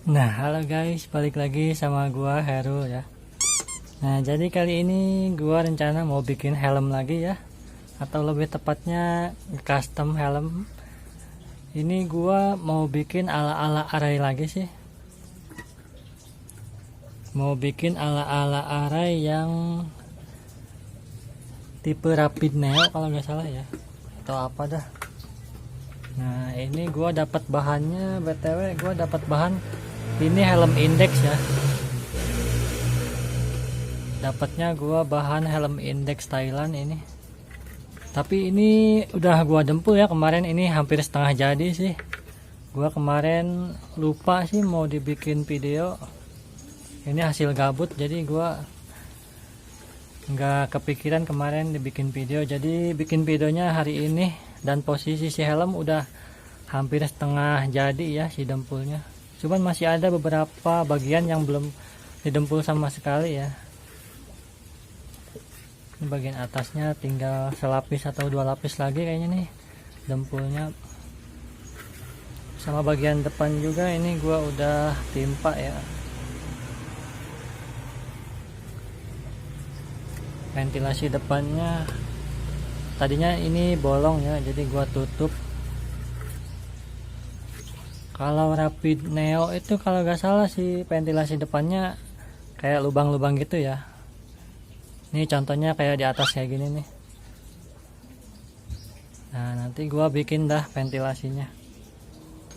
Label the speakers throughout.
Speaker 1: Nah, halo guys, balik lagi sama gua Heru ya. Nah, jadi kali ini gua rencana mau bikin helm lagi ya, atau lebih tepatnya custom helm. Ini gua mau bikin ala-ala Arai lagi sih. Mau bikin ala-ala Arai yang tipe Rapid Neo kalau nggak salah ya, atau apa dah. Nah, ini gua dapat bahannya, BTW gua dapat bahan ini helm index ya. Dapatnya gua bahan helm index Thailand ini. Tapi ini udah gua dempul ya kemarin, ini hampir setengah jadi sih. Gua kemarin lupa sih mau dibikin video. Ini hasil gabut, jadi gua nggak kepikiran kemarin dibikin video. Jadi bikin videonya hari ini, dan posisi si helm udah hampir setengah jadi ya si dempulnya. Cuman masih ada beberapa bagian yang belum didempul sama sekali ya. Ini bagian atasnya tinggal selapis atau dua lapis lagi kayaknya nih dempulnya. Sama bagian depan juga ini gua udah timpa ya. Ventilasi depannya tadinya ini bolong ya, jadi gua tutup. Kalau Rapid Neo itu kalau nggak salah sih ventilasi depannya kayak lubang-lubang gitu ya. Ini contohnya kayak di atas kayak gini nih. Nah, nanti gua bikin dah ventilasinya.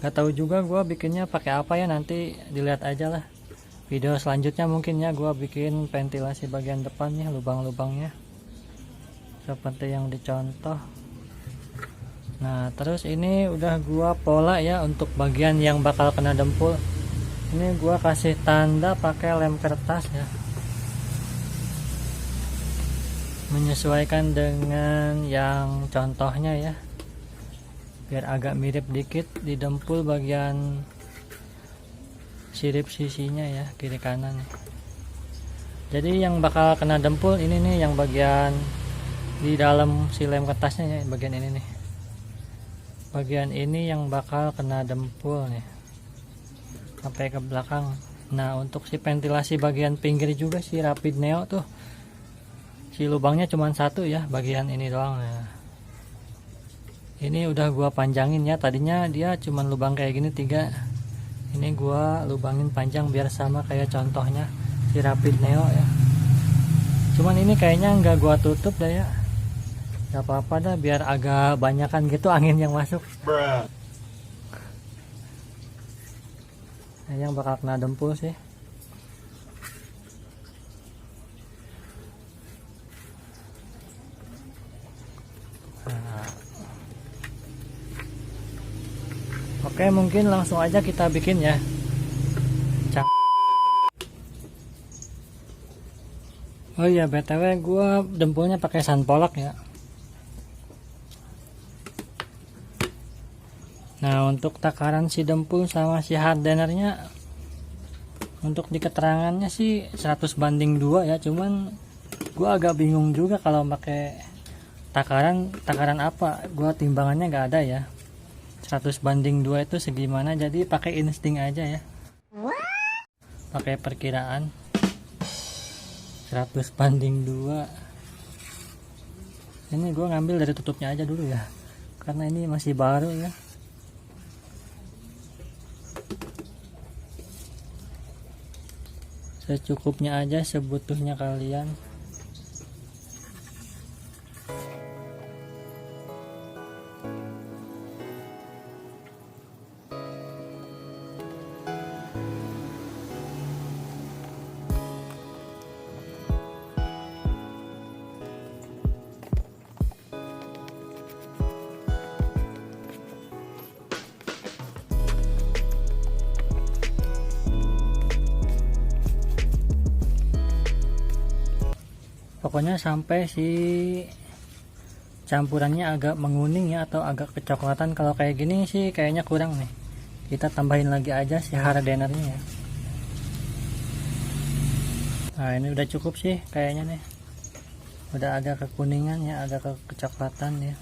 Speaker 1: Gak tahu juga gua bikinnya pakai apa ya, nanti dilihat aja lah. Video selanjutnya mungkin ya gua bikin ventilasi bagian depannya, lubang-lubangnya seperti yang dicontoh. Nah, terus ini udah gua pola ya untuk bagian yang bakal kena dempul. Ini gua kasih tanda pakai lem kertas ya, menyesuaikan dengan yang contohnya ya, biar agak mirip dikit di dempul bagian sirip sisinya ya, kiri kanan. Jadi yang bakal kena dempul ini nih, yang bagian di dalam si lem kertasnya ya, bagian ini nih. Bagian ini yang bakal kena dempul nih sampai ke belakang. Nah, untuk si ventilasi bagian pinggir juga si Rapid Neo tuh si lubangnya cuma satu ya, bagian ini doang ya. Ini udah gua panjangin ya, tadinya dia cuma lubang kayak gini 3. Ini gua lubangin panjang biar sama kayak contohnya si Rapid Neo ya. Cuman ini kayaknya nggak gua tutup dah ya. Gak apa-apa dah, biar agak banyakan gitu angin yang masuk. Nah, yang bakal kena dempul sih. Nah. Oke, mungkin langsung aja kita bikin ya. Oh iya, BTW gua dempulnya pakai Sunpolak ya. Nah, untuk takaran si dempul sama si hardenernya, untuk di keterangannya sih 100:2 ya. Cuman gua agak bingung juga kalau pakai takaran apa. Gua timbangannya nggak ada ya. 100:2 itu segimana, jadi pakai insting aja ya. Pakai perkiraan 100:2. Ini gua ngambil dari tutupnya aja dulu ya, karena ini masih baru ya. Secukupnya aja, sebutuhnya kalian. Pokoknya sampai si campurannya agak menguning ya, atau agak kecoklatan. Kalau kayak gini sih kayaknya kurang nih. Kita tambahin lagi aja si hardenernya ya. Nah, ini udah cukup sih kayaknya nih. Udah agak kekuningan ya, agak kecoklatan ya.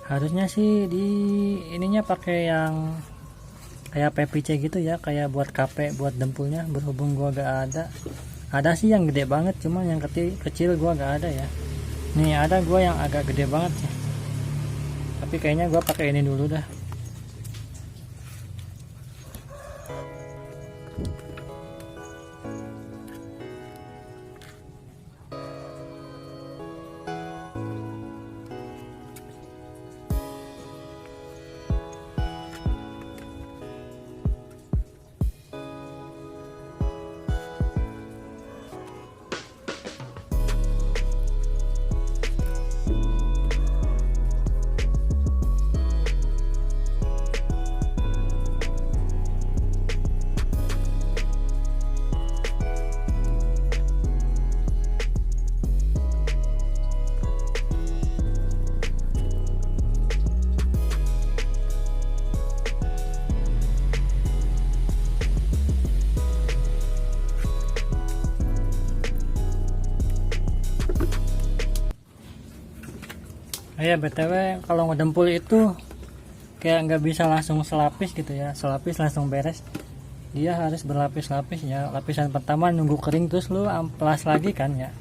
Speaker 1: Harusnya sih di ininya pakai yang kayak PVC gitu ya, kayak buat KP buat dempulnya. Berhubung gua gak ada sih yang gede banget, cuman yang kecil gua gak ada ya. Nih ada gua yang agak gede banget sih, tapi kayaknya gua pakai ini dulu dah. Ya BTW kalau ngedempul itu kayak nggak bisa langsung selapis gitu ya, selapis langsung beres. Dia harus berlapis-lapis ya. Lapisan pertama nunggu kering, terus lu amplas lagi kan ya,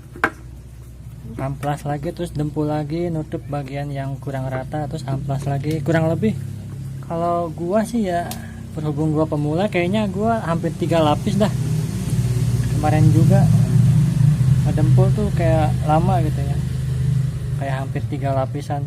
Speaker 1: amplas lagi, terus dempul lagi, nutup bagian yang kurang rata, terus amplas lagi. Kurang lebih kalau gua sih ya, berhubung gua pemula, kayaknya gua hampir 3 lapis dah. Kemarin juga ngedempul tuh kayak lama gitu ya, kayak hampir 3 lapisan.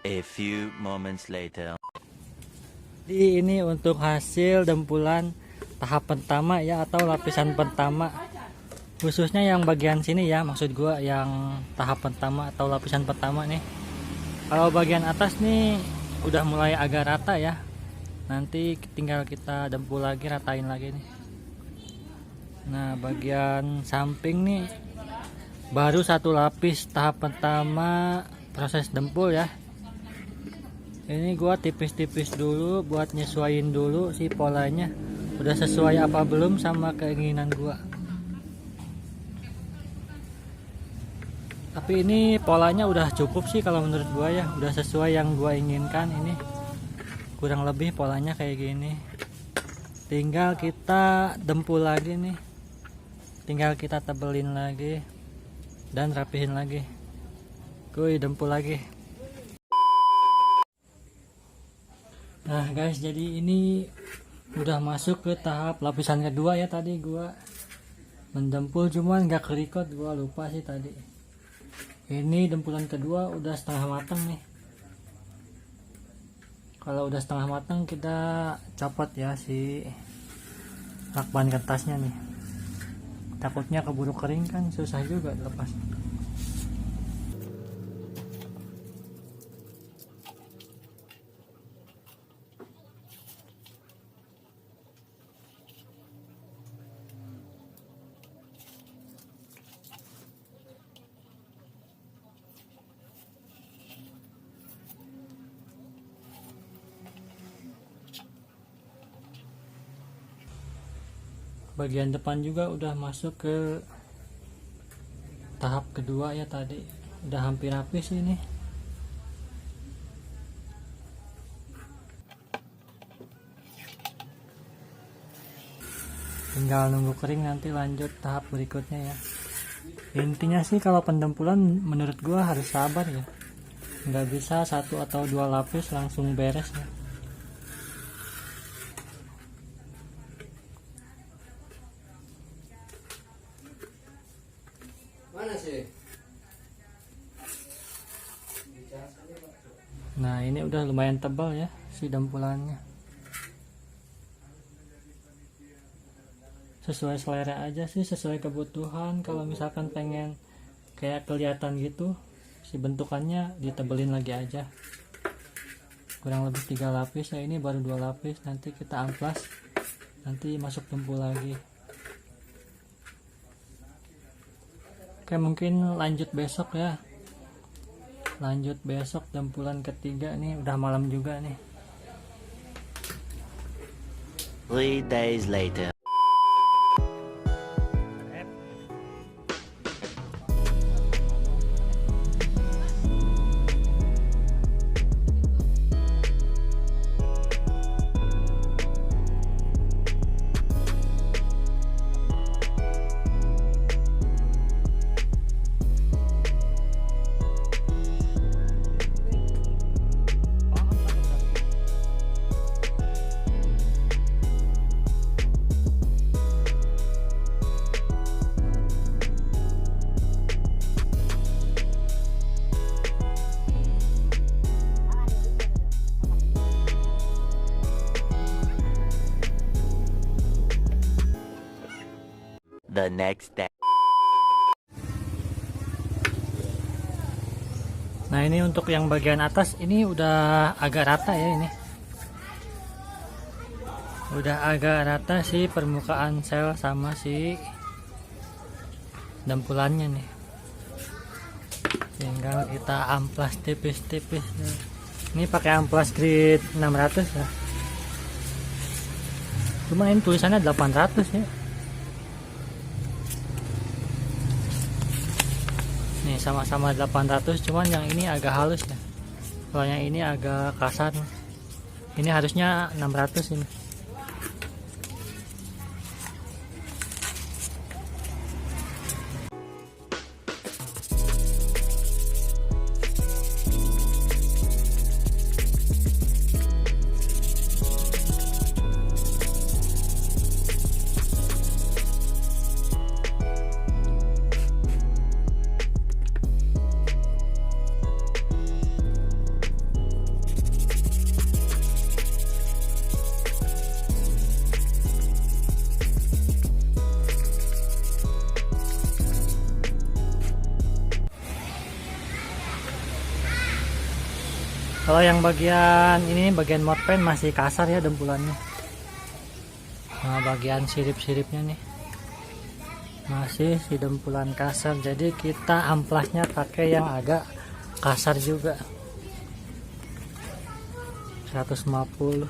Speaker 2: A few moments later.
Speaker 1: Jadi ini untuk hasil dempulan tahap pertama ya, atau lapisan pertama, khususnya yang bagian sini ya, maksud gua yang tahap pertama atau lapisan pertama nih. Kalau bagian atas nih udah mulai agak rata ya, nanti tinggal kita dempul lagi, ratain lagi nih. Nah bagian samping nih baru 1 lapis tahap pertama proses dempul ya. Ini gua tipis-tipis dulu buat nyesuaiin dulu si polanya udah sesuai apa belum sama keinginan gua. Tapi ini polanya udah cukup sih kalau menurut gua ya, udah sesuai yang gua inginkan. Ini kurang lebih polanya kayak gini. Tinggal kita dempul lagi nih, tinggal kita tebelin lagi dan rapihin lagi. Kuy, dempul lagi. Nah guys, jadi ini udah masuk ke tahap lapisan kedua ya. Tadi gua mendempul cuman gak kerikot, gua lupa sih tadi. Ini dempulan kedua udah setengah matang nih. Kalau udah setengah matang kita copot ya si lakban kertasnya nih. Takutnya keburu kering kan, susah juga lepas. Bagian depan juga udah masuk ke tahap kedua ya, tadi udah hampir habis ini. Tinggal nunggu kering, nanti lanjut tahap berikutnya ya. Intinya sih kalau pendempulan menurut gua harus sabar ya, nggak bisa 1 atau 2 lapis langsung beres ya.
Speaker 3: Mana sih?
Speaker 1: Nah ini udah lumayan tebal ya si dempulannya, sesuai selera aja sih, sesuai kebutuhan. Kalau misalkan pengen kayak kelihatan gitu si bentukannya, ditebelin lagi aja kurang lebih 3 lapis ya. Ini baru 2 lapis, nanti kita amplas, nanti masuk tumpul lagi. Oke, mungkin lanjut besok ya, lanjut besok dempulan ketiga nih, udah malam juga nih.
Speaker 2: 3 days later. The next day.
Speaker 1: Nah ini untuk yang bagian atas ini udah agak rata ya, ini udah agak rata si permukaan sel sama si dempulannya nih. Tinggal kita amplas tipis-tipis. Ini pakai amplas grade 600 ya. Cuma ini tulisannya 800 ya. Nih sama-sama 800, cuman yang ini agak halus ya. Kalau yang ini agak kasar. Ini harusnya 600 ini. Kalau yang bagian ini, bagian modpen masih kasar ya dempulannya. Nah bagian sirip-siripnya nih masih si dempulan kasar, jadi kita amplasnya pakai yang agak kasar juga, 150.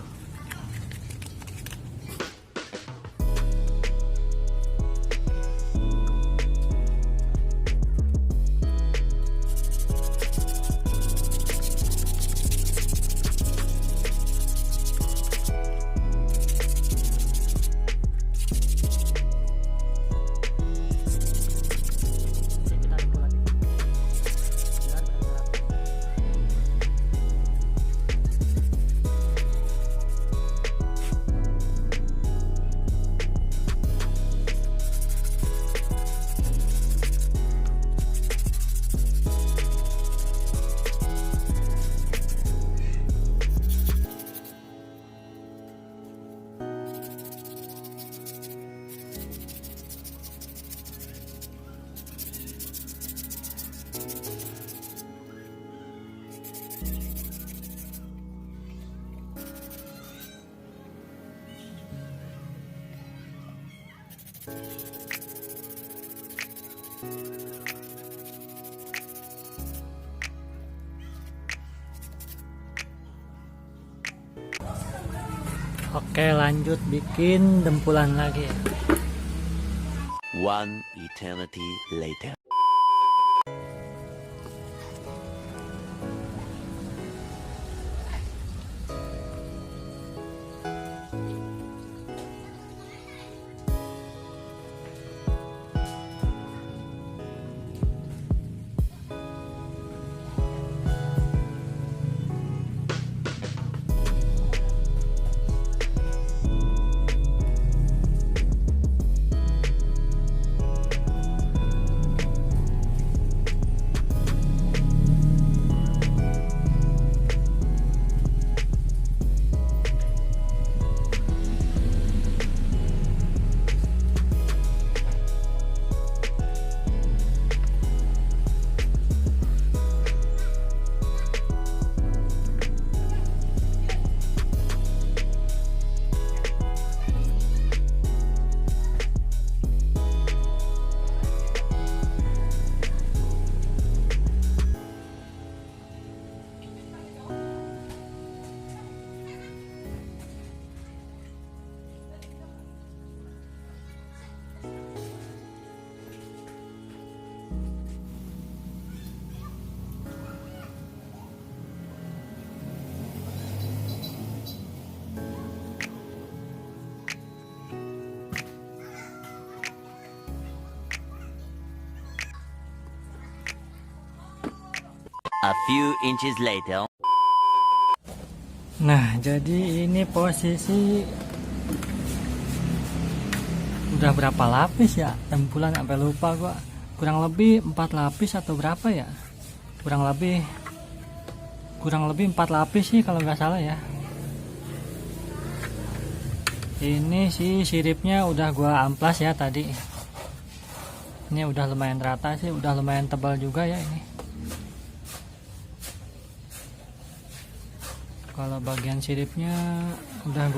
Speaker 1: Oke, lanjut bikin dempulan lagi.
Speaker 2: 1 eternity later. A few inches later.
Speaker 1: Nah, jadi ini posisi udah berapa lapis ya tempulan, sampai lupa gua. Kurang lebih 4 lapis atau berapa ya? Kurang lebih 4 lapis sih kalau nggak salah ya. Ini sih siripnya udah gua amplas ya tadi. Ini udah lumayan rata sih, udah lumayan tebal juga ya ini. Kalau bagian siripnya udah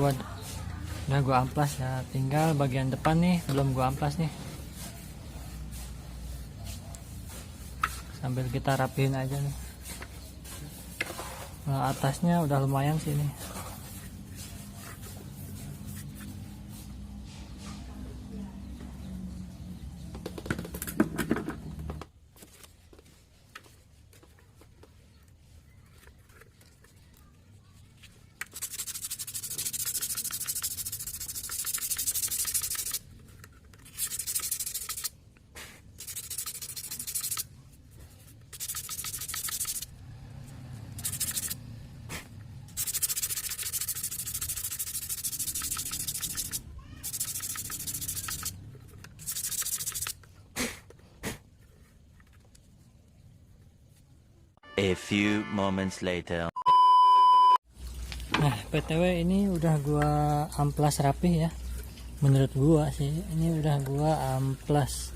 Speaker 1: gua amplas ya, tinggal bagian depan nih belum gua amplas nih. Sambil kita rapihin aja nih. Nah, atasnya udah lumayan sih nih.
Speaker 2: A few moments later.
Speaker 1: Nah, PTW ini udah gua amplas rapih ya. Menurut gua sih ini udah gua amplas.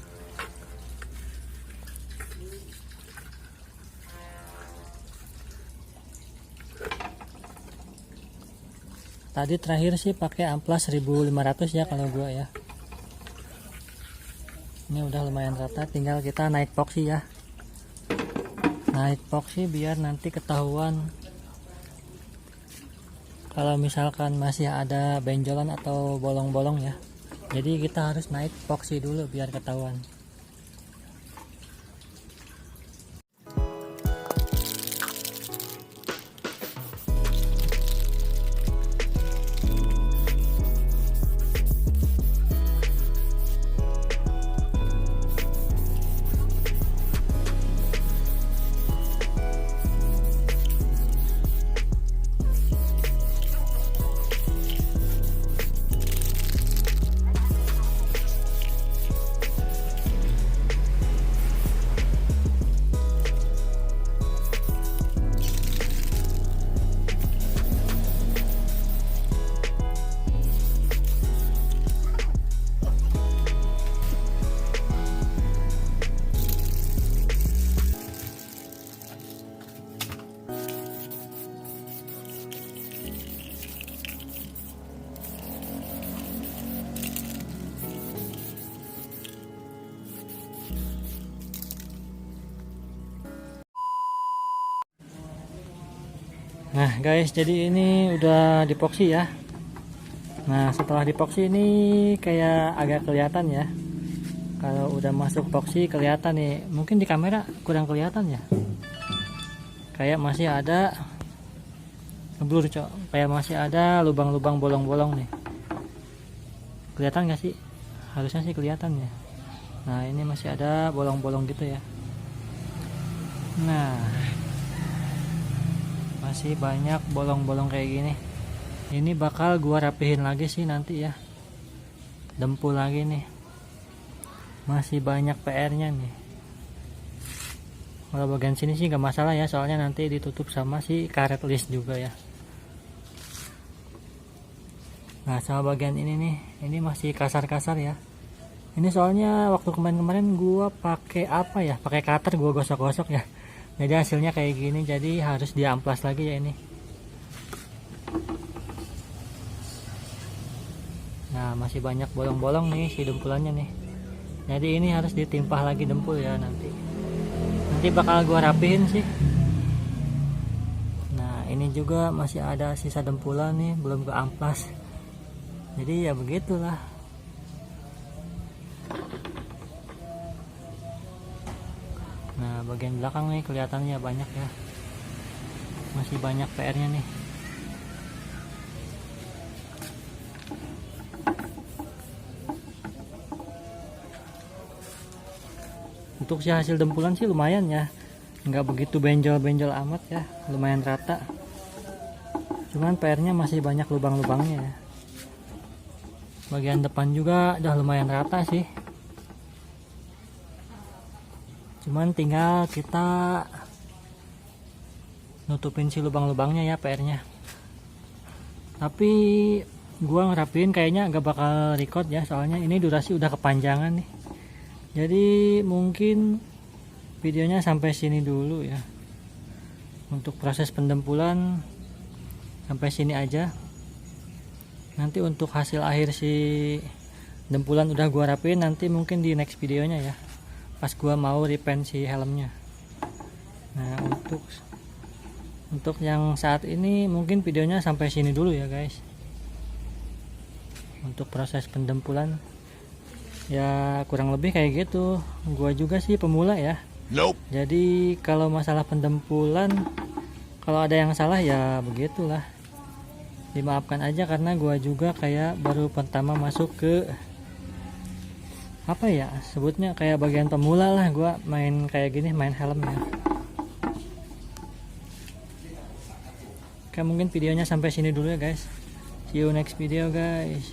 Speaker 1: Tadi terakhir sih pakai amplas 1500 ya kalau gua ya. Ini udah lumayan rata, tinggal kita naik epoxy ya. Naik epoxy biar nanti ketahuan kalau misalkan masih ada benjolan atau bolong-bolong ya. Jadi kita harus naik epoxy dulu biar ketahuan. Nah guys, jadi ini udah dipoksi ya. Nah setelah dipoksi ini kayak agak kelihatan ya. Kalau udah masuk epoxy kelihatan nih. Mungkin di kamera kurang kelihatan ya. Kayak masih ada blur cok. Kayak masih ada lubang-lubang bolong-bolong nih. Kelihatan gak sih? Harusnya sih kelihatan ya. Nah ini masih ada bolong-bolong gitu ya. Nah masih banyak bolong-bolong kayak gini. Ini bakal gua rapihin lagi sih nanti ya. Dempul lagi nih. Masih banyak PR-nya nih. Kalau bagian sini sih gak masalah ya, soalnya nanti ditutup sama si karet list juga ya. Nah sama bagian ini nih, ini masih kasar-kasar ya. Ini soalnya waktu kemarin-kemarin gua pakai apa ya, pakai cutter gua gosok-gosok ya. Jadi hasilnya kayak gini, jadi harus diamplas lagi ya ini. Nah masih banyak bolong-bolong nih si dempulannya nih. Jadi ini harus ditimpah lagi dempul ya nanti. Nanti bakal gua rapihin sih. Nah ini juga masih ada sisa dempulan nih, belum gua amplas. Jadi ya begitulah. Nah bagian belakang nih kelihatannya banyak ya, masih banyak PR-nya nih. Untuk si hasil dempulan sih lumayan ya, nggak begitu benjol-benjol amat ya, lumayan rata. Cuman PR-nya masih banyak lubang-lubangnya ya. Bagian depan juga udah lumayan rata sih. Cuman tinggal kita nutupin si lubang-lubangnya ya PR-nya. Tapi gua ngerapiin kayaknya gak bakal record ya, soalnya ini durasi udah kepanjangan nih. Jadi mungkin videonya sampai sini dulu ya. Untuk proses pendempulan sampai sini aja. Nanti untuk hasil akhir si dempulan udah gua rapiin, nanti mungkin di next videonya ya, pas gua mau repaint si helmnya. Nah, untuk yang saat ini mungkin videonya sampai sini dulu ya guys. Untuk proses pendempulan ya kurang lebih kayak gitu. Gua juga sih pemula ya.
Speaker 2: Nope.
Speaker 1: Jadi kalau masalah pendempulan, kalau ada yang salah ya begitulah. Dimaafkan aja karena gua juga kayak baru pertama masuk ke apa ya sebutnya, kayak bagian pemula lah gua main kayak gini, main helm ya. Oke, mungkin videonya sampai sini dulu ya guys. See you next video guys.